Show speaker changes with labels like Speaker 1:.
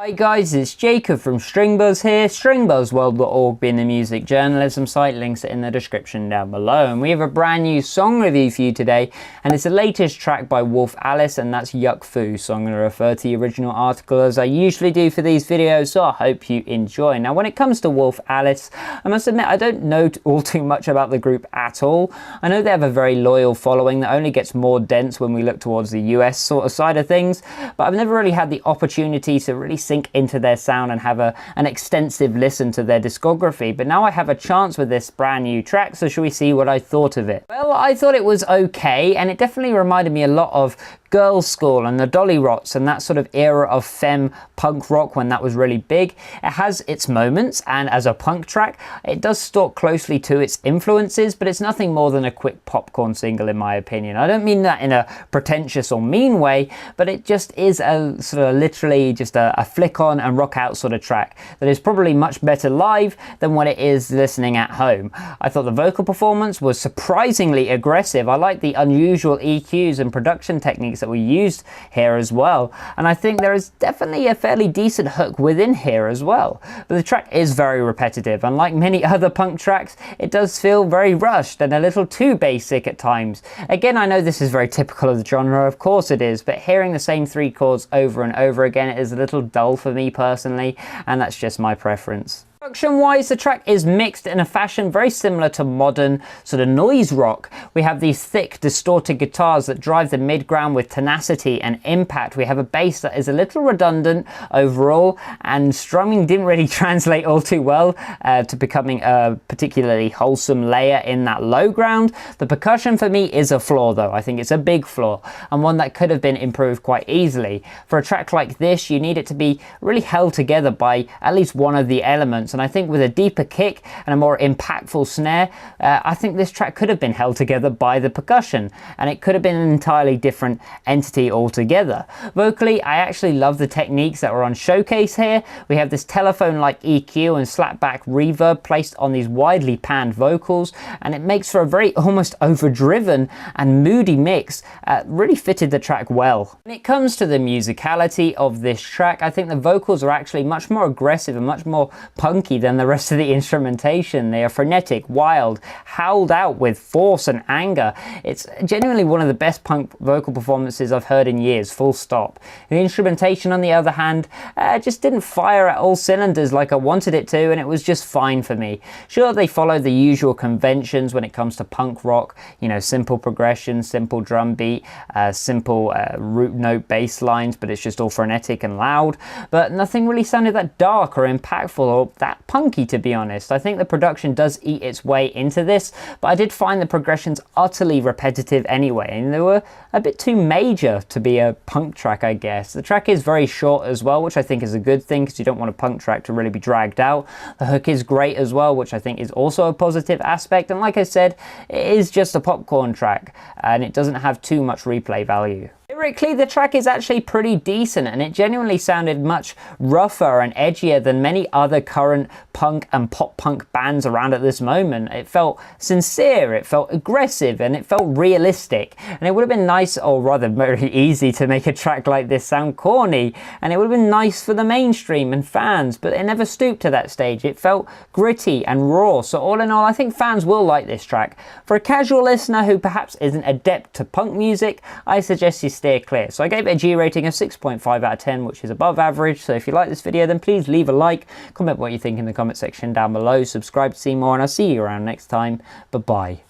Speaker 1: Hi guys, it's Jacob from Stringbuzz here, stringbuzzworld.org being the music journalism site, links are in the description down below. And we have a brand new song review for you today, and it's the latest track by Wolf Alice, and that's Yuk Foo. So I'm going to refer to the original article as I usually do for these videos, so I hope you enjoy. Now when it comes to Wolf Alice, I must admit I don't know all too much about the group at all. I know they have a very loyal following that only gets more dense when we look towards the US sort of side of things, but I've never really had the opportunity to really sink into their sound and have an extensive listen to their discography. But now I have a chance with this brand new track, so shall we see what I thought of it? Well, I thought it was okay, and it definitely reminded me a lot of Girls' School and the Dolly Rots and that sort of era of femme punk rock when that was really big. It has its moments, and as a punk track it does stalk closely to its influences, but it's nothing more than a quick popcorn single in my opinion. I don't mean that in a pretentious or mean way, but it just is a sort of literally just a flick on and rock out sort of track that is probably much better live than what it is listening at home. I thought the vocal performance was surprisingly aggressive. I like the unusual EQs and production techniques that we used here as well, and I think there is definitely a fairly decent hook within here as well. But the track is very repetitive, and like many other punk tracks it does feel very rushed and a little too basic at times. Again, I know this is very typical of the genre, of course it is, but hearing the same three chords over and over again is a little dull for me personally, and that's just my preference. Production-wise, the track is mixed in a fashion very similar to modern sort of noise rock. We have these thick, distorted guitars that drive the mid-ground with tenacity and impact. We have a bass that is a little redundant overall, and strumming didn't really translate all too well to becoming a particularly wholesome layer in that low ground. The percussion for me is a flaw though. I think it's a big flaw, and one that could have been improved quite easily. For a track like this, you need it to be really held together by at least one of the elements. And I think with a deeper kick and a more impactful snare, I think this track could have been held together by the percussion, and it could have been an entirely different entity altogether. Vocally, I actually love the techniques that were on showcase here. We have this telephone-like EQ and slapback reverb placed on these widely panned vocals, and it makes for a very almost overdriven and moody mix. Really fitted the track well. When it comes to the musicality of this track, I think the vocals are actually much more aggressive and much more punky than the rest of the instrumentation. They are frenetic, wild, howled out with force and anger. It's genuinely one of the best punk vocal performances I've heard in years, full stop. The instrumentation on the other hand just didn't fire at all cylinders like I wanted it to, and it was just fine for me. Sure, they follow the usual conventions when it comes to punk rock, you know, simple progression, simple drum beat, simple root note bass lines, but it's just all frenetic and loud. But nothing really sounded that dark or impactful or that punky, to be honest. I think the production does eat its way into this, but I did find the progressions utterly repetitive anyway, and they were a bit too major to be a punk track, I guess. The track is very short as well, which I think is a good thing because you don't want a punk track to really be dragged out. The hook is great as well, which I think is also a positive aspect, and like I said, it is just a popcorn track and it doesn't have too much replay value. Lyrically, the track is actually pretty decent, and it genuinely sounded much rougher and edgier than many other current punk and pop punk bands around at this moment. It felt sincere, it felt aggressive, and it felt realistic. And it would have been nice, or rather very easy, to make a track like this sound corny, and it would have been nice for the mainstream and fans, but it never stooped to that stage. It felt gritty and raw, so all in all I think fans will like this track. For a casual listener who perhaps isn't adept to punk music, I suggest you steer clear. So I gave it a G rating of 6.5 out of 10, which is above average. So if you like this video, then please leave a like, comment what you think in the comment section down below, subscribe to see more, and I'll see you around next time. Bye bye.